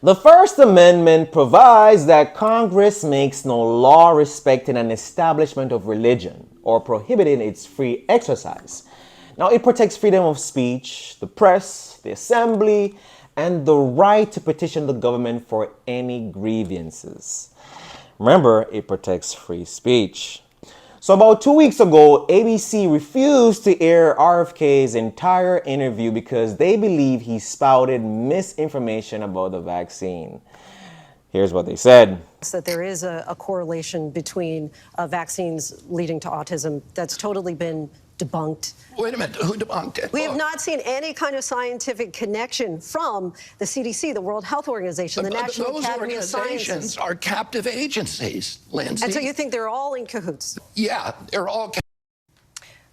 The First Amendment provides that Congress makes no law respecting an establishment of religion or prohibiting its free exercise. Now, it protects freedom of speech, the press, the assembly, and the right to petition the government for any grievances. Remember, it protects free speech. So about 2 weeks ago, ABC refused to air RFK's entire interview because they believe he spouted misinformation about the vaccine. Here's what they said. That there is a correlation between vaccines leading to autism. That's totally been debunked. Wait a minute, who debunked it? We have not seen any kind of scientific connection from the CDC, the World Health Organization, the National Academy of Sciences. Those organizations are captive agencies, Lindsay. And so you think they're all in cahoots? Yeah, they're all.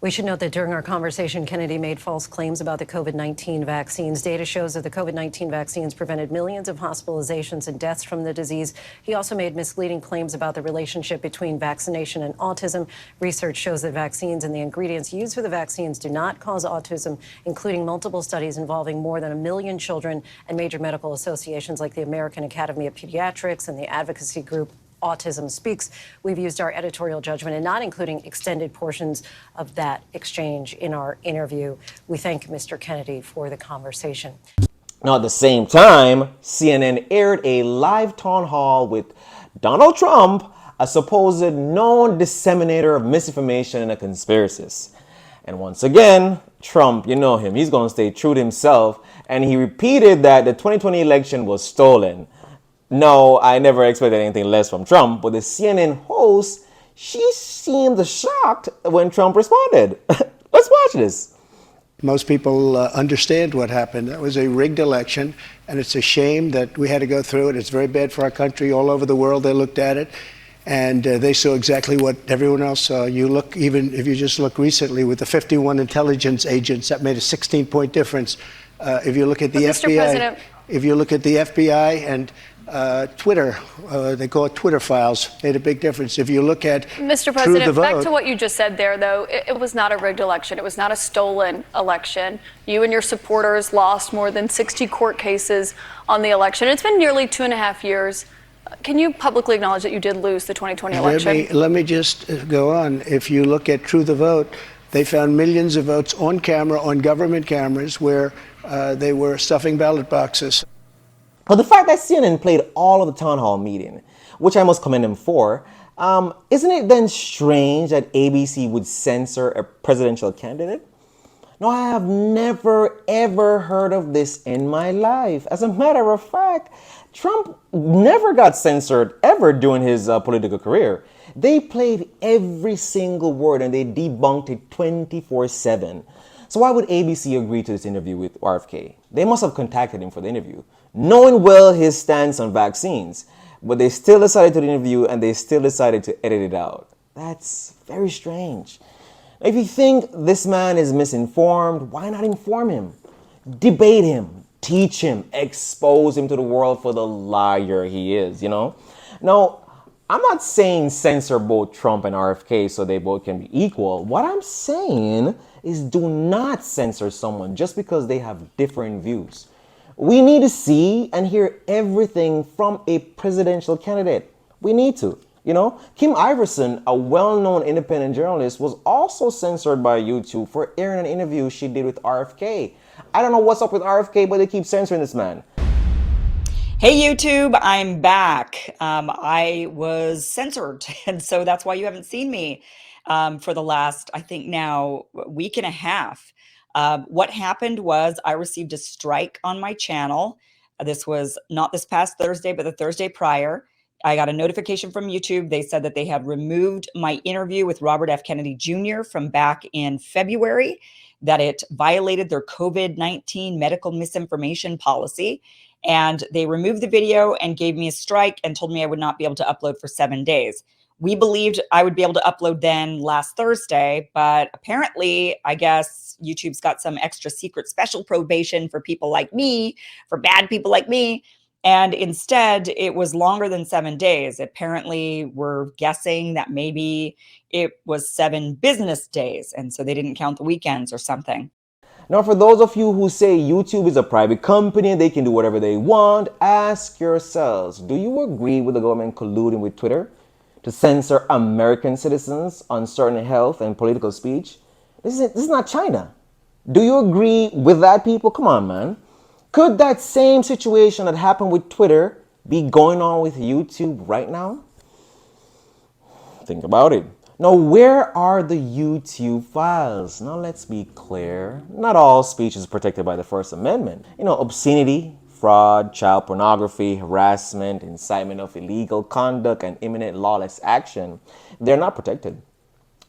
We should note that during our conversation, Kennedy made false claims about the COVID-19 vaccines. Data shows that the COVID-19 vaccines prevented millions of hospitalizations and deaths from the disease. He also made misleading claims about the relationship between vaccination and autism. Research shows that vaccines and the ingredients used for the vaccines do not cause autism, including multiple studies involving more than 1 million children and major medical associations like the American Academy of Pediatrics and the advocacy group Autism Speaks. We've used our editorial judgment in not including extended portions of that exchange in our interview. We thank Mr. Kennedy for the conversation. Now, at the same time, CNN aired a live town hall with Donald Trump, a supposed known disseminator of misinformation and a conspiracist. And once again, Trump, you know him, he's going to stay true to himself. And he repeated that the 2020 election was stolen. No, I never expected anything less from Trump, but the CNN host, she seemed shocked when Trump responded. Let's watch this. Most people understand what happened. That was a rigged election, and it's a shame that we had to go through it. It's very bad for our country. All over the world, they looked at it, and they saw exactly what everyone else saw. You look, even if you just look recently with the 51 intelligence agents, that made a 16-point difference. If you look at the FBI, if you look at the FBI and Twitter, they call it Twitter files, made a big difference. If you look at Mr. President, back to what you just said there, though, it was not a rigged election. It was not a stolen election. You and your supporters lost more than 60 court cases on the election. It's been nearly 2.5 years. Can you publicly acknowledge that you did lose the 2020 election? Let me just go on. If you look at True the Vote, they found millions of votes on camera, on government cameras, where they were stuffing ballot boxes. But the fact that CNN played all of the town hall meeting, which I must commend them for, isn't it then strange that ABC would censor a presidential candidate? No, I have never, ever heard of this in my life. As a matter of fact, Trump never got censored ever during his political career. They played every single word and they debunked it 24/7. So why would ABC agree to this interview with RFK? They must have contacted him for the interview, knowing well his stance on vaccines, but they still decided to do the interview and they still decided to edit it out. That's very strange. If you think this man is misinformed, why not inform him? Debate him, teach him, expose him to the world for the liar he is, you know? Now, I'm not saying censor both Trump and RFK so they both can be equal. What I'm saying is do not censor someone just because they have different views. We need to see and hear everything from a presidential candidate. We need to. You know, Kim Iverson, a well-known independent journalist, was also censored by YouTube for airing an interview she did with RFK. I don't know what's up with RFK, but they keep censoring this man. Hey YouTube, I'm back. I was censored, and so that's why you haven't seen me for the last, I think now, week and a half. What happened was I received a strike on my channel. This was not this past Thursday, but the Thursday prior. I got a notification from YouTube. They said that they had removed my interview with Robert F. Kennedy Jr. from back in February, that it violated their COVID-19 medical misinformation policy. And they removed the video and gave me a strike and told me I would not be able to upload for 7 days. We believed I would be able to upload then last Thursday, but apparently, I guess YouTube's got some extra secret special probation for people like me, for bad people like me. And instead, it was longer than 7 days. Apparently, we're guessing that maybe it was 7 business days. And so they didn't count the weekends or something. Now, for those of you who say YouTube is a private company and they can do whatever they want, ask yourselves, do you agree with the government colluding with Twitter to censor American citizens on certain health and political speech? This is not China. Do you agree with that, people? Come on, man. Could that same situation that happened with Twitter be going on with YouTube right now? Think about it. Now, where are the YouTube files? Now, let's be clear. Not all speech is protected by the First Amendment. Obscenity, fraud, child pornography, harassment, incitement of illegal conduct, and imminent lawless action, they're not protected.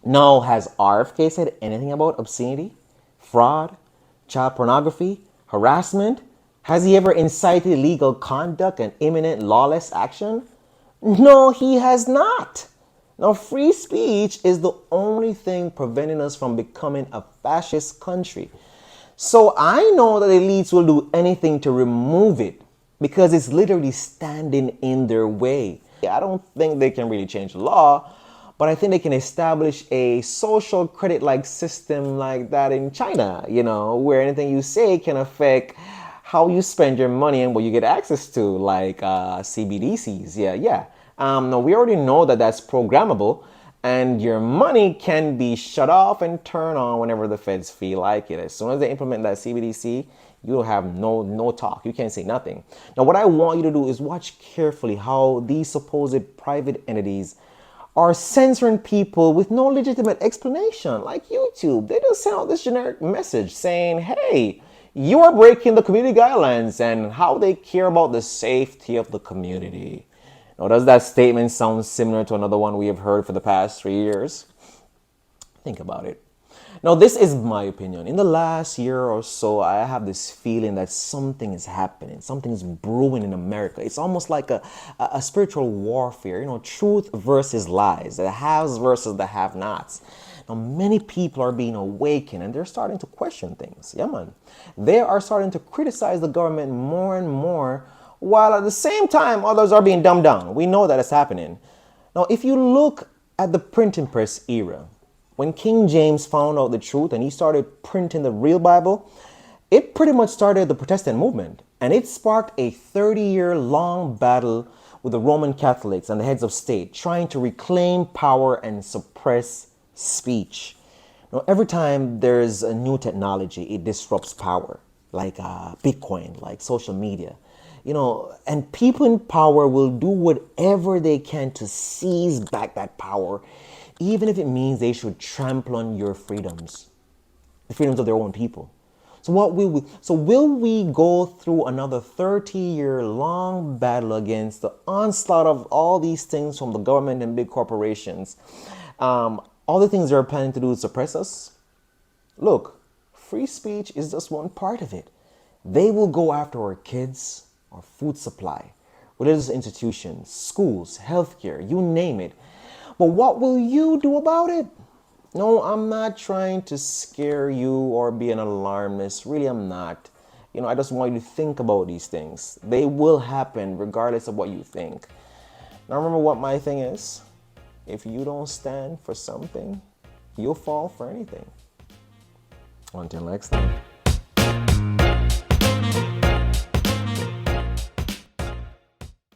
Now, has RFK said anything about obscenity, fraud, child pornography, harassment? Has he ever incited illegal conduct and imminent lawless action? No, he has not. Now, free speech is the only thing preventing us from becoming a fascist country. So I know that elites will do anything to remove it because it's literally standing in their way. I don't think they can really change the law, but I think they can establish a social credit-like system like that in China, where anything you say can affect how you spend your money and what you get access to, like CBDCs. Yeah. No, we already know that that's programmable, and your money can be shut off and turned on whenever the feds feel like it. As soon as they implement that CBDC, you'll have no talk. You can't say nothing. Now, what I want you to do is watch carefully how these supposed private entities are censoring people with no legitimate explanation, like YouTube. They just send out this generic message saying, hey, you are breaking the community guidelines, and how they care about the safety of the community. Now, does that statement sound similar to another one we have heard for the past 3 years? Think about it. Now, this is my opinion. In the last year or so, I have this feeling that something is happening. Something is brewing in America. It's almost like a spiritual warfare, truth versus lies, the haves versus the have-nots. Now, many people are being awakened and they're starting to question things. Yeah, man. They are starting to criticize the government more and more, while at the same time, others are being dumbed down. We know that it's happening. Now, if you look at the printing press era, when King James found out the truth and he started printing the real Bible, it pretty much started the Protestant movement. And it sparked a 30-year-long battle with the Roman Catholics and the heads of state, trying to reclaim power and suppress speech. Now, every time there's a new technology, it disrupts power, like Bitcoin, like social media. And people in power will do whatever they can to seize back that power, even if it means they should trample on your freedoms, the freedoms of their own people. So will we go through another 30-year-long battle against the onslaught of all these things from the government and big corporations? All the things they're planning to do to suppress us? Look, free speech is just one part of it. They will go after our kids, our food supply, religious institutions, schools, healthcare, you name it. But what will you do about it? No, I'm not trying to scare you or be an alarmist. Really, I'm not. I just want you to think about these things. They will happen regardless of what you think. Now, remember what my thing is? If you don't stand for something, you'll fall for anything. Until next time.